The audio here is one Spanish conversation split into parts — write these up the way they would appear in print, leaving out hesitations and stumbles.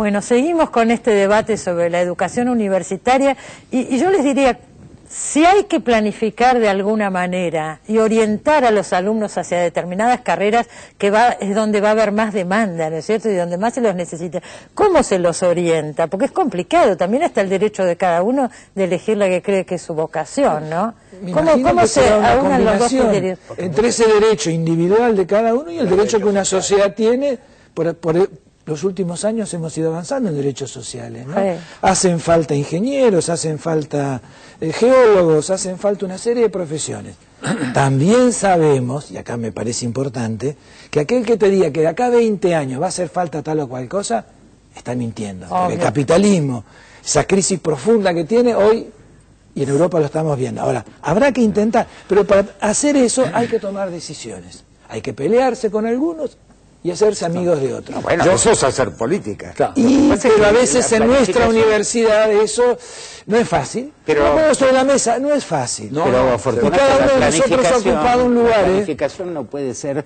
Bueno, seguimos con este debate sobre la educación universitaria y yo les diría, si hay que planificar de alguna manera y orientar a los alumnos hacia determinadas carreras es donde va a haber más demanda, ¿no es cierto? Y donde más se los necesita. ¿Cómo se los orienta? Porque es complicado, también está el derecho de cada uno de elegir la que cree que es su vocación, ¿no? ¿Cómo se aunan los dos criterios? Entre ese derecho individual de cada uno y el derecho que una sociedad tiene por los últimos años hemos ido avanzando en derechos sociales, ¿no? Hacen falta ingenieros, hacen falta geólogos, hacen falta una serie de profesiones. También sabemos, y acá me parece importante, que aquel que te diga que de acá a 20 años va a hacer falta tal o cual cosa, está mintiendo. Porque el capitalismo, esa crisis profunda que tiene hoy, y en Europa lo estamos viendo. Ahora, habrá que intentar, pero para hacer eso hay que tomar decisiones. Hay que pelearse con algunos y hacerse amigos de otros. Bueno, eso es hacer política. Claro. Pero a veces en nuestra universidad eso no es fácil. Pero lo pongo sobre la mesa, no es fácil. No, pero y cada uno de nosotros ha ocupado un lugar. La planificación no puede ser,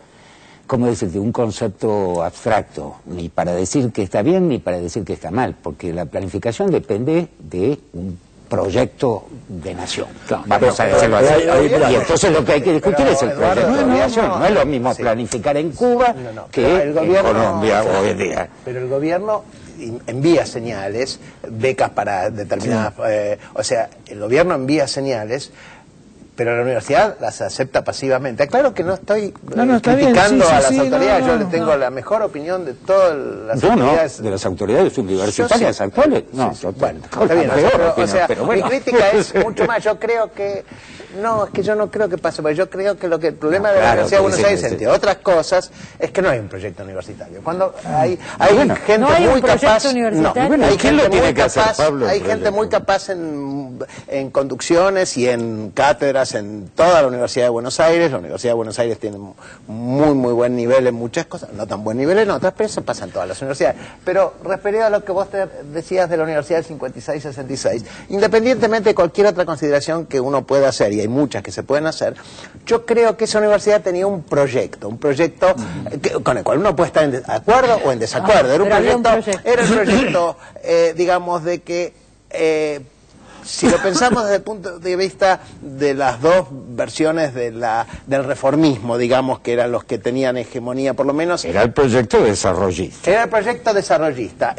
como decirte, un concepto abstracto, ni para decir que está bien ni para decir que está mal, porque la planificación depende de un proyecto de nación. Vamos a decirlo así. Y entonces lo que hay que discutir es el proyecto de nación. No es lo mismo planificar en Cuba que en Colombia hoy en día. Pero el gobierno envía señales, becas para determinadas... o sea, el gobierno envía señales, pero la universidad las acepta pasivamente. Claro que no estoy criticando a las autoridades, yo le tengo la mejor opinión de todas las autoridades. De las autoridades universitarias actuales. Bueno, está bien, pero mi crítica es mucho más. Yo creo que... No, es que yo no creo que pase, porque yo creo que el problema de la Universidad de Buenos Aires, entre otras cosas, es que no hay un proyecto universitario. Cuando hay gente muy capaz... Hay gente muy capaz en conducciones y en cátedras en toda la Universidad de Buenos Aires. La Universidad de Buenos Aires tiene muy buen nivel en muchas cosas, no tan buen nivel en otras, pero eso pasa en todas las universidades. Pero referido a lo que vos te decías de la Universidad del 56-66, independientemente de cualquier otra consideración que uno pueda hacer, y hay muchas que se pueden hacer, yo creo que esa universidad tenía un proyecto con el cual uno puede estar en acuerdo o en desacuerdo. Era el proyecto, digamos, de que... si lo pensamos desde el punto de vista de las dos versiones del reformismo, digamos, que eran los que tenían hegemonía, por lo menos... Era el proyecto desarrollista. Era el proyecto desarrollista.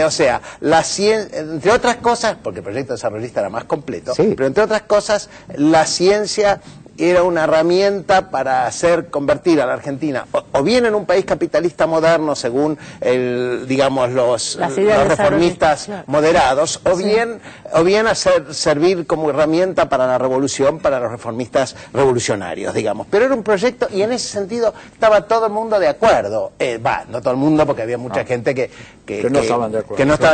O sea, entre otras cosas, porque el proyecto desarrollista era más completo, pero entre otras cosas, la ciencia era una herramienta para convertir a la Argentina o bien en un país capitalista moderno según digamos los reformistas moderados, o bien servir como herramienta para la revolución, para los reformistas revolucionarios, digamos. Pero era un proyecto y en ese sentido estaba todo el mundo de acuerdo. No todo el mundo, porque había mucha gente que no estaban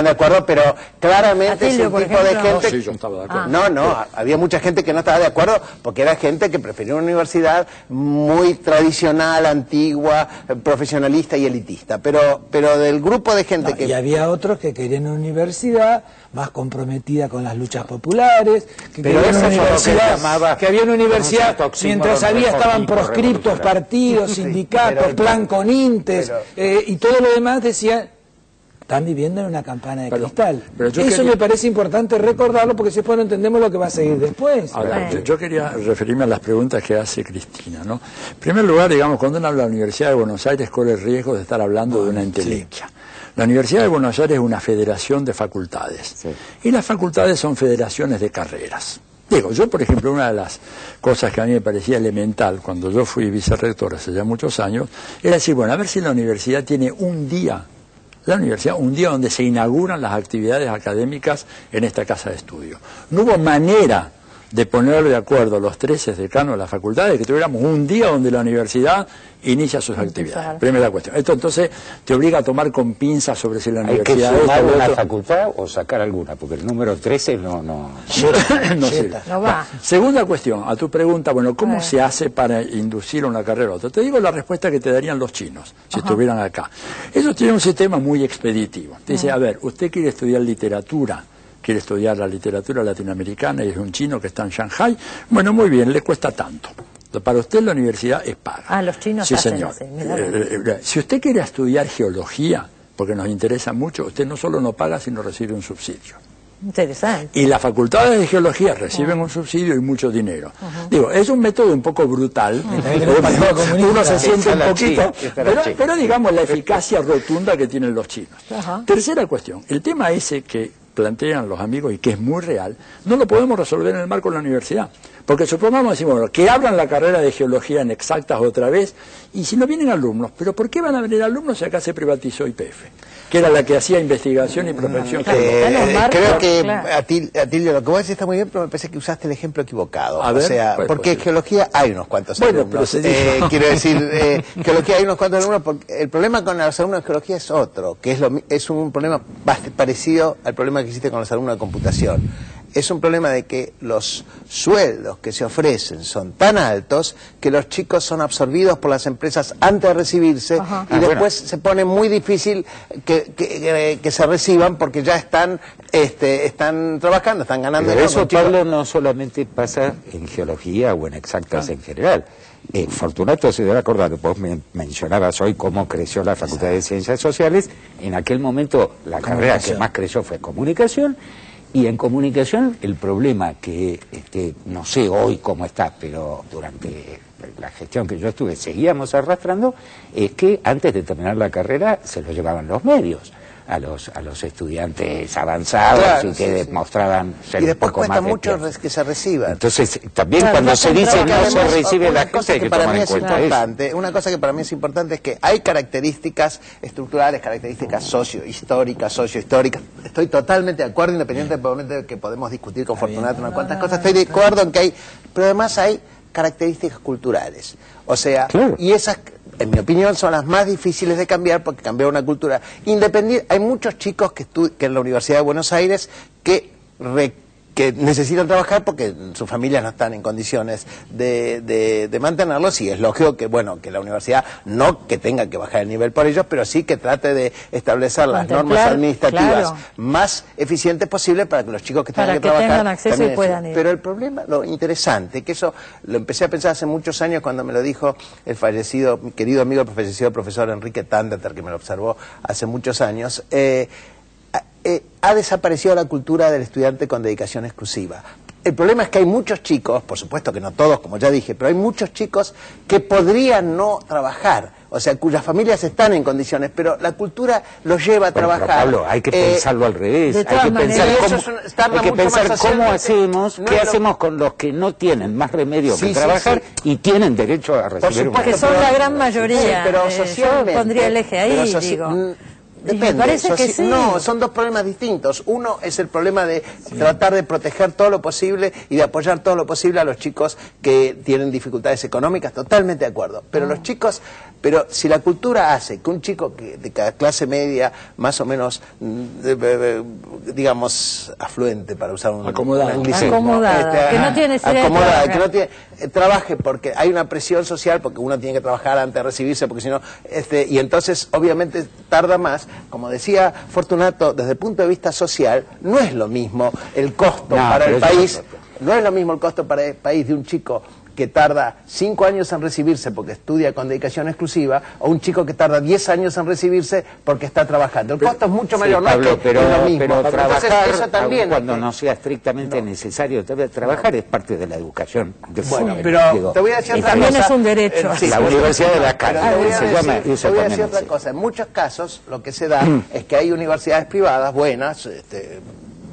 de acuerdo, pero claramente ese tipo de gente... Sí, yo estaba de acuerdo. Había mucha gente que no estaba de acuerdo porque era gente que prefería una universidad muy tradicional, antigua, profesionalista y elitista. Pero del grupo de gente que... Y había otros que querían una universidad más comprometida con las luchas populares, que había una universidad mientras estaban proscriptos partidos, sindicatos, plan con Intes, y todo lo demás decía... Están viviendo en una campana de cristal. Eso me parece importante recordarlo, porque si después no entendemos lo que va a seguir después. Ahora, yo quería referirme a las preguntas que hace Cristina, ¿no? En primer lugar, digamos, cuando uno habla de la Universidad de Buenos Aires, corre el riesgo de estar hablando de una entelequia. La Universidad de Buenos Aires es una federación de facultades. Y las facultades son federaciones de carreras. Digo, yo, por ejemplo, una de las cosas que a mí me parecía elemental cuando yo fui vicerrector hace ya muchos años, era decir, bueno, a ver si la universidad tiene un día donde se inauguran las actividades académicas en esta casa de estudio. No hubo manera de poner de acuerdo los 13 decanos de las facultades que tuviéramos un día donde la universidad inicia sus actividades. Primera cuestión. Esto entonces te obliga a tomar con pinzas sobre si la universidad... ¿Hay que sumar una facultad o sacar alguna? Porque el número 13 no sirve. No va. Segunda cuestión, a tu pregunta, bueno, ¿cómo se hace para inducir una carrera a otra? Te digo la respuesta que te darían los chinos, si estuvieran acá. Ellos tienen un sistema muy expeditivo. Te dice, a ver, usted quiere estudiar literatura, quiere estudiar la literatura latinoamericana y es un chino que está en Shanghai, bueno, muy bien, le cuesta tanto. Para usted la universidad es paga. Los chinos sí, hacen señor. así. Si usted quiere estudiar geología, porque nos interesa mucho, usted no solo no paga, sino recibe un subsidio. Interesante. Y las facultades de geología reciben un subsidio y mucho dinero. Digo, es un método un poco brutal, uno se siente un poquito, pero digamos la eficacia rotunda que tienen los chinos. Tercera cuestión, el tema ese que plantean los amigos y que es muy real, no lo podemos resolver en el marco de la universidad. Porque supongamos, decimos, bueno, que abran la carrera de geología en exactas otra vez, y si no vienen alumnos, ¿pero por qué van a venir alumnos si acá se privatizó YPF? Que era la que hacía investigación y prospección geológica. Creo que, Atilio, lo que vos decís está muy bien, pero me parece que usaste el ejemplo equivocado. A ver, o sea, porque en geología hay unos cuantos alumnos. Quiero decir, geología hay unos cuantos alumnos, porque el problema con los alumnos de geología es otro, que es un problema parecido al problema que existe con los alumnos de computación. Es un problema de que los sueldos que se ofrecen son tan altos que los chicos son absorbidos por las empresas antes de recibirse y después se pone muy difícil que se reciban porque ya están trabajando, están ganando. Pero eso, Pablo, no solamente pasa en geología o en exactas en general. Fortunato se debe acordar que vos me mencionabas hoy cómo creció la Facultad de Ciencias Sociales. En aquel momento la carrera que más creció fue comunicación. Y en comunicación el problema que, no sé hoy cómo está, pero durante la gestión que yo estuve seguíamos arrastrando, es que antes de terminar la carrera se lo llevaban los medios a los estudiantes avanzados y que demostraban ser y después un poco cuesta más mucho que se reciban. Entonces también cuando se dice no se recibe la gente hay que tomar en cuenta eso. Una cosa que para mí es importante es que hay características estructurales, características sociohistóricas. Estoy totalmente de acuerdo, independientemente de que podemos discutir con Fortunato unas cuantas cosas, estoy de acuerdo en que hay, pero además hay características culturales. O sea, y esas, en mi opinión, son las más difíciles de cambiar porque cambiar una cultura independiente. Hay muchos chicos que en la Universidad de Buenos Aires que necesitan trabajar porque sus familias no están en condiciones de mantenerlos, y es lógico que, bueno, que la universidad no que tenga que bajar el nivel por ellos, pero sí que trate de establecer las normas administrativas más eficientes posibles para que los chicos que tengan que trabajar tengan acceso y puedan ir. Pero el problema, lo interesante, que eso lo empecé a pensar hace muchos años cuando me lo dijo el fallecido, mi querido amigo, el fallecido profesor Enrique Tandeter, que me lo observó hace muchos años, ha desaparecido la cultura del estudiante con dedicación exclusiva. El problema es que hay muchos chicos, por supuesto que no todos, como ya dije, pero hay muchos chicos que podrían no trabajar, o sea, cuyas familias están en condiciones, pero la cultura los lleva a trabajar. Pero Pablo, hay que pensarlo al revés, hay que pensar cómo hacemos, qué hacemos con los que no tienen más remedio que trabajar y tienen derecho a recibir un... Que son la gran mayoría, pero socialmente, yo pondría el eje ahí, digo. Depende, me parece que sí. No, son dos problemas distintos. Uno es el problema de tratar de proteger todo lo posible y de apoyar todo lo posible a los chicos que tienen dificultades económicas, totalmente de acuerdo. Pero los chicos, pero si la cultura hace que un chico de clase media, más o menos, digamos, afluente, para usar un anglicismo, que no tiene acomodada, que no tiene, trabaje porque hay una presión social, porque uno tiene que trabajar antes de recibirse, porque si no, y entonces obviamente tarda más. Como decía Fortunato, desde el punto de vista social, no es lo mismo el costo para el país, no es lo mismo el costo para el país de un chico que tarda 5 años en recibirse porque estudia con dedicación exclusiva, o un chico que tarda 10 años en recibirse porque está trabajando. El costo es mucho mayor, Pablo, pero trabajar, eso también, cuando no sea estrictamente necesario trabajar, es parte de la educación. Bueno, pero te voy a decir otra cosa. También es un derecho. La Universidad de la Carga, te voy a decir otra cosa. En muchos casos, lo que se da es que hay universidades privadas buenas,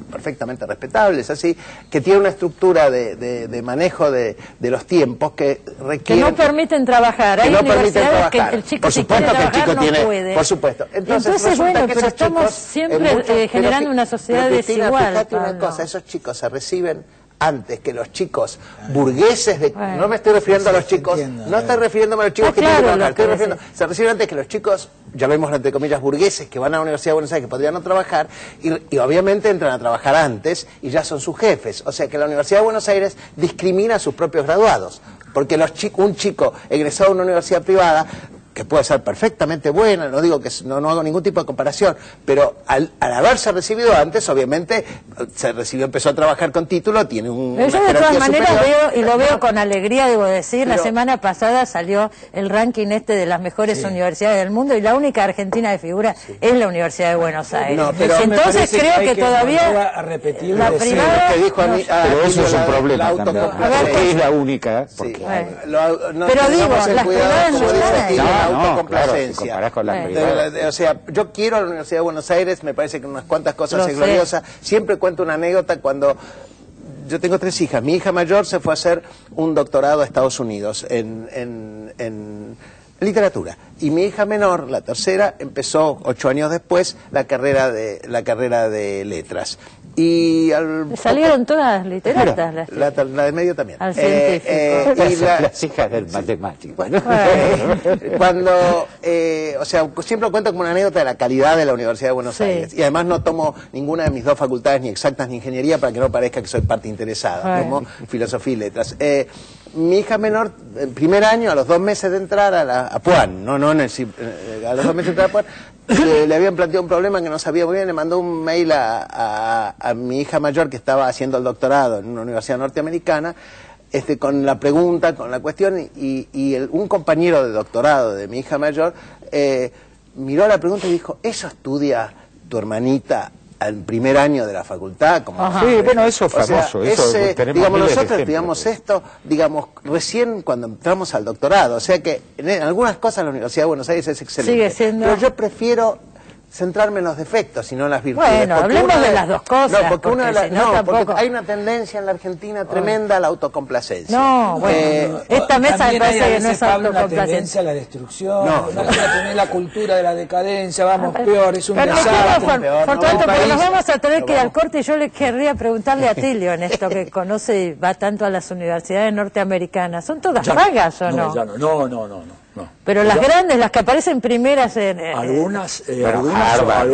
perfectamente respetables, así, que tiene una estructura de manejo de los tiempos que requieren... Que no permiten trabajar. Hay universidades que el chico, si quiere trabajar, no puede. Por supuesto. Entonces bueno, pero estamos siempre generando una sociedad desigual. Fíjate una cosa, esos chicos se reciben antes que los chicos burgueses de... no me estoy refiriendo a los chicos, no estoy refiriéndome a los chicos que tienen que trabajar, se reciben antes que los chicos, llamémoslo entre comillas, burgueses, que van a la Universidad de Buenos Aires, que podrían no trabajar, y obviamente entran a trabajar antes y ya son sus jefes. O sea que la Universidad de Buenos Aires discrimina a sus propios graduados, porque un chico egresado de una universidad privada que puede ser perfectamente buena, no digo que no hago ningún tipo de comparación, pero al haberse recibido antes, obviamente, empezó a trabajar con título, tiene pero yo de todas maneras veo, y lo veo con alegría, debo decir, la semana pasada salió el ranking de las mejores universidades del mundo, y la única argentina de figura es la Universidad de Buenos Aires. No, pero entonces creo que todavía a repetir la privada... Pero eso es un problema también. Es la única. Porque, pero digo, las privadas no están ahí. La autocomplacencia. Si comparás con las privadas. O sea, yo quiero a la Universidad de Buenos Aires, me parece que unas cuantas cosas es gloriosa. Siempre cuento una anécdota cuando... Yo tengo 3 hijas. Mi hija mayor se fue a hacer un doctorado a Estados Unidos en literatura. Y mi hija menor, la tercera, empezó 8 años después la carrera de letras. Y salieron todas literatas. La de medio también. Al científico. Y las hijas del matemático. Cuando, o sea, siempre cuento como una anécdota de la calidad de la Universidad de Buenos Aires. Y además no tomo ninguna de mis 2 facultades, ni exactas ni ingeniería, para que no parezca que soy parte interesada. Tomo filosofía y letras. Mi hija menor, el primer año, a los 2 meses de entrar a Puan, a los 2 meses de entrar a Puan, le habían planteado un problema que no sabía muy bien, le mandó un mail a mi hija mayor que estaba haciendo el doctorado en una universidad norteamericana, con la pregunta, con la cuestión, y un compañero de doctorado de mi hija mayor miró la pregunta y dijo, ¿eso estudia tu hermanita al primer año de la facultad? Sí, bueno, eso es famoso. Digamos, nosotros estudiamos esto, recién cuando entramos al doctorado, o sea que en algunas cosas la Universidad de Buenos Aires es excelente. Sigue siendo... Pero yo prefiero centrarme en los defectos y no en las virtudes. Bueno, hablemos de las dos cosas. No, porque hay una tendencia en la Argentina tremenda a la autocomplacencia. No, bueno, esta mesa me parece que no es autocomplacencia. Una tendencia a la destrucción, tener la cultura de la decadencia, vamos, peor, es un desastre. Fortunato, porque nos vamos a tener que ir al corte, y yo le querría preguntarle a Tilio en esto, que conoce y va tanto a las universidades norteamericanas. ¿Son todas vagas o no? No. Pero las grandes, las que aparecen primeras en... Algunas Harvard,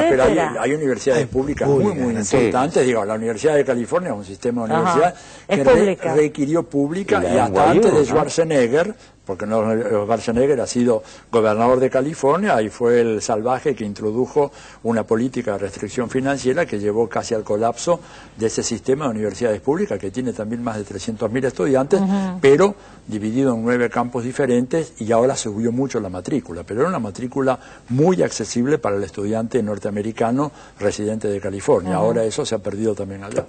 pero hay universidades públicas muy importantes. Digo, la Universidad de California es un sistema de universidad que requirió pública, y hasta antes de Schwarzenegger, porque Schwarzenegger ha sido gobernador de California y fue el salvaje que introdujo una política de restricción financiera que llevó casi al colapso de ese sistema de universidades públicas, que tiene también más de 300.000 estudiantes, pero dividido en 9 campos diferentes, y ahora subió mucho la matrícula, pero era una matrícula muy accesible para el estudiante norteamericano residente de California. Ahora eso se ha perdido también allá.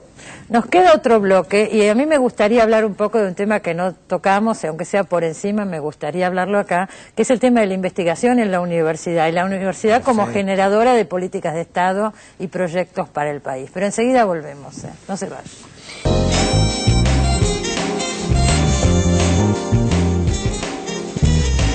Nos queda otro bloque, y a mí me gustaría hablar un poco de un tema que no tocamos, aunque sea por encima, me gustaría hablarlo acá, que es el tema de la investigación en la universidad, y la universidad como generadora de políticas de Estado y proyectos para el país. Pero enseguida volvemos, no se vayan.